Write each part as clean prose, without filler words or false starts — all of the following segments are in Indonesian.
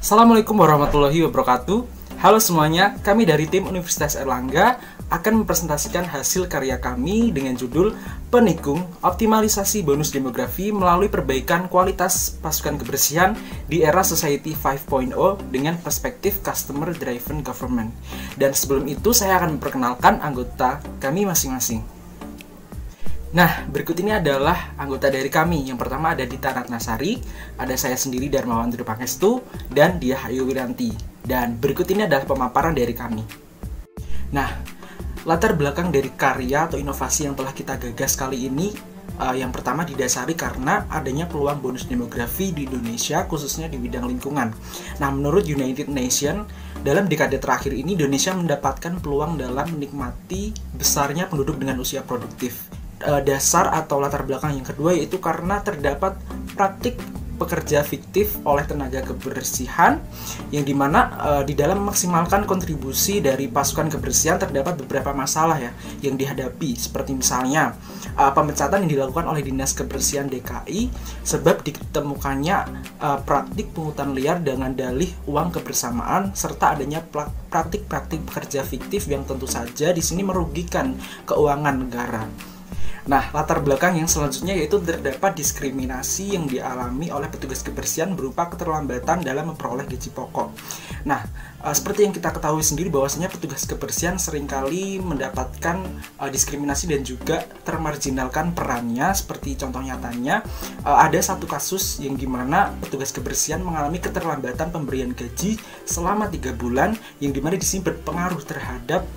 Assalamualaikum warahmatullahi wabarakatuh. Halo semuanya, kami dari tim Universitas Airlangga akan mempresentasikan hasil karya kami dengan judul Penikung, Optimalisasi Bonus Demografi melalui Perbaikan Kualitas Pasukan Kebersihan di Era Society 5.0 dengan perspektif Customer Driven Government. Dan sebelum itu saya akan memperkenalkan anggota kami masing-masing. Nah, berikut ini adalah anggota dari kami. Yang pertama ada Dita Ratnasari, ada saya sendiri Darmawan Tri Pangestu, dan Diah Ayu Wiranti. Dan berikut ini adalah pemaparan dari kami. Nah, latar belakang dari karya atau inovasi yang telah kita gagas kali ini, yang pertama didasari karena adanya peluang bonus demografi di Indonesia, khususnya di bidang lingkungan. Nah, menurut United Nations, dalam dekade terakhir ini Indonesia mendapatkan peluang dalam menikmati besarnya penduduk dengan usia produktif. Dasar atau latar belakang yang kedua yaitu karena terdapat praktik pekerja fiktif oleh tenaga kebersihan yang dimana di dalam memaksimalkan kontribusi dari pasukan kebersihan terdapat beberapa masalah ya yang dihadapi, seperti misalnya pemecatan yang dilakukan oleh Dinas Kebersihan DKI sebab ditemukannya praktik pungutan liar dengan dalih uang kebersamaan serta adanya praktik-praktik pekerja fiktif yang tentu saja di sini merugikan keuangan negara. Nah, latar belakang yang selanjutnya yaitu terdapat diskriminasi yang dialami oleh petugas kebersihan berupa keterlambatan dalam memperoleh gaji pokok. Nah, seperti yang kita ketahui sendiri bahwasanya petugas kebersihan seringkali mendapatkan diskriminasi dan juga termarginalkan perannya. Seperti contoh nyatanya, ada satu kasus yang dimana petugas kebersihan mengalami keterlambatan pemberian gaji selama 3 bulan yang dimana di sini berpengaruh terhadap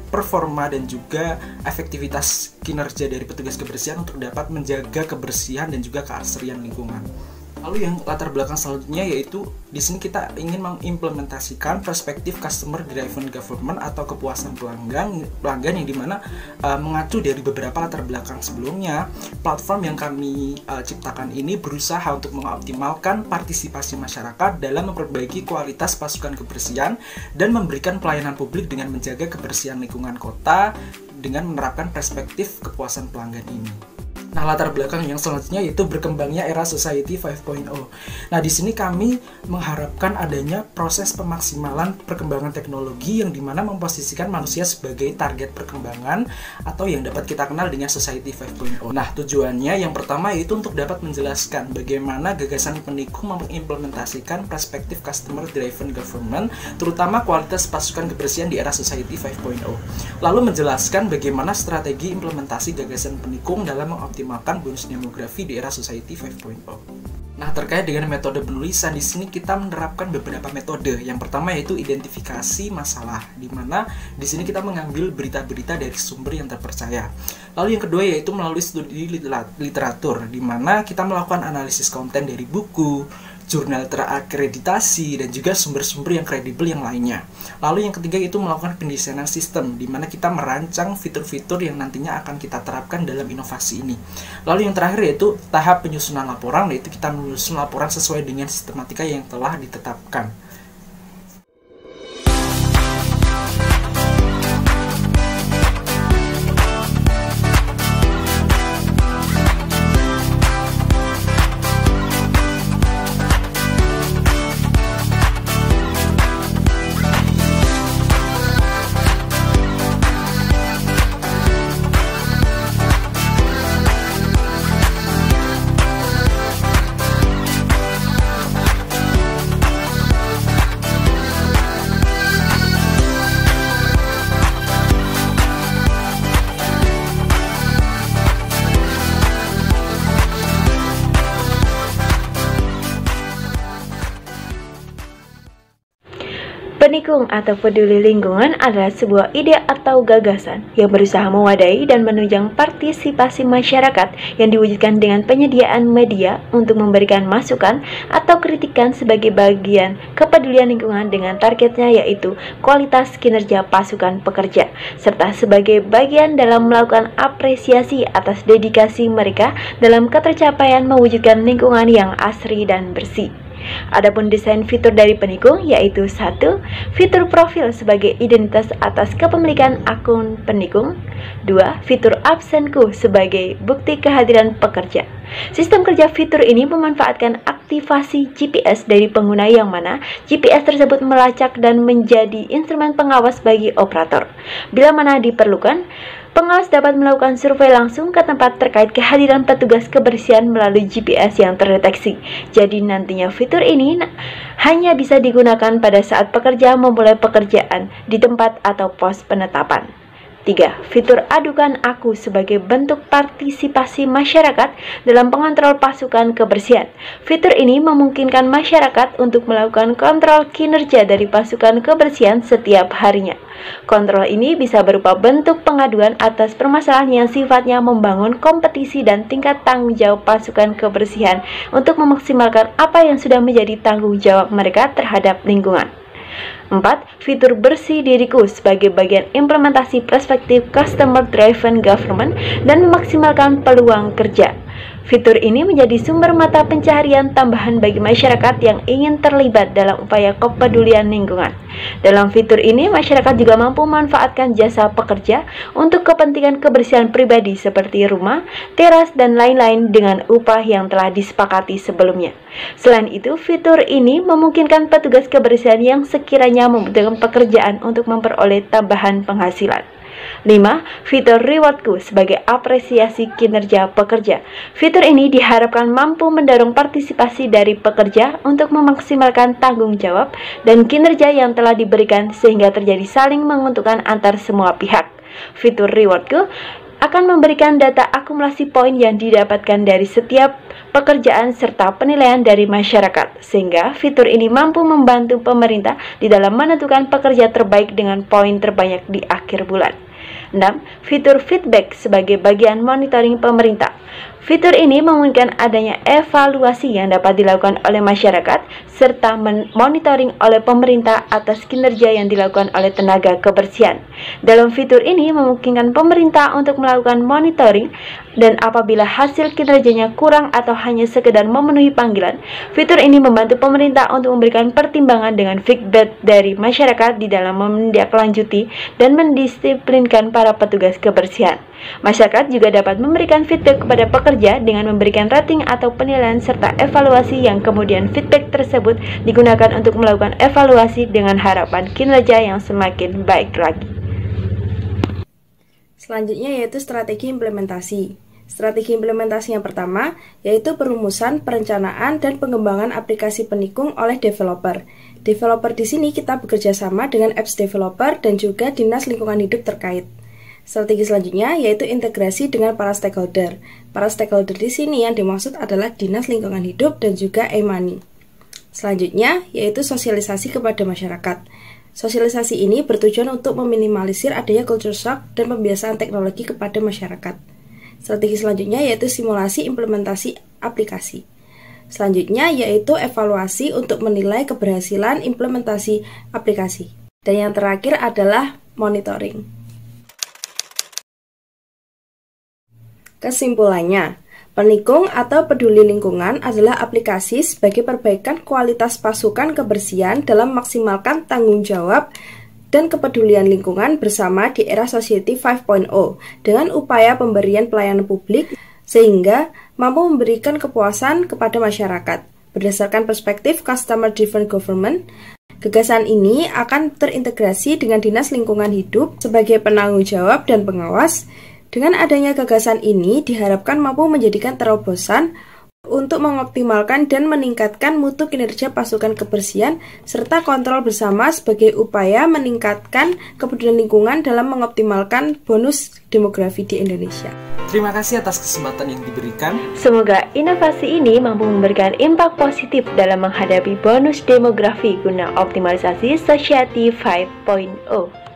performa dan juga efektivitas kinerja dari petugas kebersihan untuk dapat menjaga kebersihan dan juga keasrian lingkungan. Lalu yang latar belakang selanjutnya yaitu di sini kita ingin mengimplementasikan perspektif Customer Driven Government atau kepuasan pelanggan yang dimana mengacu dari beberapa latar belakang sebelumnya. Platform yang kami ciptakan ini berusaha untuk mengoptimalkan partisipasi masyarakat dalam memperbaiki kualitas pasukan kebersihan dan memberikan pelayanan publik dengan menjaga kebersihan lingkungan kota dengan menerapkan perspektif kepuasan pelanggan ini. Nah, latar belakang yang selanjutnya yaitu berkembangnya era Society 5.0. Nah, di sini kami mengharapkan adanya proses pemaksimalan perkembangan teknologi yang dimana memposisikan manusia sebagai target perkembangan atau yang dapat kita kenal dengan Society 5.0. Nah, tujuannya yang pertama yaitu untuk dapat menjelaskan bagaimana gagasan Penikung mengimplementasikan perspektif Customer Driven Government, terutama kualitas pasukan kebersihan di era Society 5.0. Lalu menjelaskan bagaimana strategi implementasi gagasan Penikung dalam mengoptimalkan bonus demografi di era Society 5.0. Nah, terkait dengan metode penulisan di sini kita menerapkan beberapa metode. Yang pertama yaitu identifikasi masalah, di mana di sini kita mengambil berita-berita dari sumber yang terpercaya. Lalu yang kedua yaitu melalui studi literatur, di mana kita melakukan analisis konten dari buku, jurnal terakreditasi, dan juga sumber-sumber yang kredibel yang lainnya. Lalu yang ketiga itu melakukan pendesainan sistem, di mana kita merancang fitur-fitur yang nantinya akan kita terapkan dalam inovasi ini. Lalu yang terakhir yaitu tahap penyusunan laporan, yaitu kita menyusun laporan sesuai dengan sistematika yang telah ditetapkan. Penikung atau peduli lingkungan adalah sebuah ide atau gagasan yang berusaha mewadahi dan menunjang partisipasi masyarakat yang diwujudkan dengan penyediaan media untuk memberikan masukan atau kritikan sebagai bagian kepedulian lingkungan dengan targetnya yaitu kualitas kinerja pasukan pekerja, serta sebagai bagian dalam melakukan apresiasi atas dedikasi mereka dalam ketercapaian mewujudkan lingkungan yang asri dan bersih. Adapun desain fitur dari penikung yaitu 1. Fitur profil sebagai identitas atas kepemilikan akun penikung. 2. Fitur absenku sebagai bukti kehadiran pekerja. Sistem kerja fitur ini memanfaatkan aktivasi GPS dari pengguna yang mana GPS tersebut melacak dan menjadi instrumen pengawas bagi operator. Bila mana diperlukan, pengawas dapat melakukan survei langsung ke tempat terkait kehadiran petugas kebersihan melalui GPS yang terdeteksi. Jadi nantinya fitur ini hanya bisa digunakan pada saat pekerja memulai pekerjaan di tempat atau pos penetapan. 3. Fitur adukan aku sebagai bentuk partisipasi masyarakat dalam pengontrol pasukan kebersihan. Fitur ini memungkinkan masyarakat untuk melakukan kontrol kinerja dari pasukan kebersihan setiap harinya. Kontrol ini bisa berupa bentuk pengaduan atas permasalahan yang sifatnya membangun kompetisi dan tingkat tanggung jawab pasukan kebersihan untuk memaksimalkan apa yang sudah menjadi tanggung jawab mereka terhadap lingkungan. 4. Fitur bersih diriku sebagai bagian implementasi perspektif Customer Driven Government dan memaksimalkan peluang kerja. Fitur ini menjadi sumber mata pencaharian tambahan bagi masyarakat yang ingin terlibat dalam upaya kepedulian lingkungan. Dalam fitur ini, masyarakat juga mampu memanfaatkan jasa pekerja untuk kepentingan kebersihan pribadi seperti rumah, teras, dan lain-lain dengan upah yang telah disepakati sebelumnya. Selain itu, fitur ini memungkinkan petugas kebersihan yang sekiranya membutuhkan pekerjaan untuk memperoleh tambahan penghasilan. 5. Fitur rewardku sebagai apresiasi kinerja pekerja. Fitur ini diharapkan mampu mendorong partisipasi dari pekerja untuk memaksimalkan tanggung jawab dan kinerja yang telah diberikan sehingga terjadi saling menguntungkan antar semua pihak. Fitur rewardku akan memberikan data akumulasi poin yang didapatkan dari setiap pekerjaan serta penilaian dari masyarakat, sehingga fitur ini mampu membantu pemerintah di dalam menentukan pekerja terbaik dengan poin terbanyak di akhir bulan. 6. Fitur feedback sebagai bagian monitoring pemerintah. Fitur ini memungkinkan adanya evaluasi yang dapat dilakukan oleh masyarakat serta monitoring oleh pemerintah atas kinerja yang dilakukan oleh tenaga kebersihan. Dalam fitur ini memungkinkan pemerintah untuk melakukan monitoring dan apabila hasil kinerjanya kurang atau hanya sekedar memenuhi panggilan, fitur ini membantu pemerintah untuk memberikan pertimbangan dengan feedback dari masyarakat di dalam menindaklanjuti dan mendisiplinkan para petugas kebersihan. Masyarakat juga dapat memberikan feedback kepada pekerja dengan memberikan rating atau penilaian serta evaluasi yang kemudian feedback tersebut digunakan untuk melakukan evaluasi dengan harapan kinerja yang semakin baik lagi. Selanjutnya yaitu strategi implementasi. Strategi implementasi yang pertama yaitu perumusan, perencanaan, dan pengembangan aplikasi penikung oleh developer. Developer di sini kita bekerja sama dengan apps developer dan juga dinas lingkungan hidup terkait. Strategi selanjutnya yaitu integrasi dengan para stakeholder. Para stakeholder di sini yang dimaksud adalah dinas lingkungan hidup dan juga e-money. Selanjutnya yaitu sosialisasi kepada masyarakat. Sosialisasi ini bertujuan untuk meminimalisir adanya culture shock dan pembiasaan teknologi kepada masyarakat. Strategi selanjutnya yaitu simulasi implementasi aplikasi. Selanjutnya yaitu evaluasi untuk menilai keberhasilan implementasi aplikasi. Dan yang terakhir adalah monitoring. Kesimpulannya, penikung atau peduli lingkungan adalah aplikasi sebagai perbaikan kualitas pasukan kebersihan dalam memaksimalkan tanggung jawab dan kepedulian lingkungan bersama di era Society 5.0 dengan upaya pemberian pelayanan publik sehingga mampu memberikan kepuasan kepada masyarakat. Berdasarkan perspektif Customer Driven Government, gagasan ini akan terintegrasi dengan Dinas Lingkungan Hidup sebagai penanggung jawab dan pengawas. Dengan adanya gagasan ini diharapkan mampu menjadikan terobosan untuk mengoptimalkan dan meningkatkan mutu kinerja pasukan kebersihan serta kontrol bersama sebagai upaya meningkatkan kepedulian lingkungan dalam mengoptimalkan bonus demografi di Indonesia. Terima kasih atas kesempatan yang diberikan. Semoga inovasi ini mampu memberikan impak positif dalam menghadapi bonus demografi guna optimalisasi Society 5.0.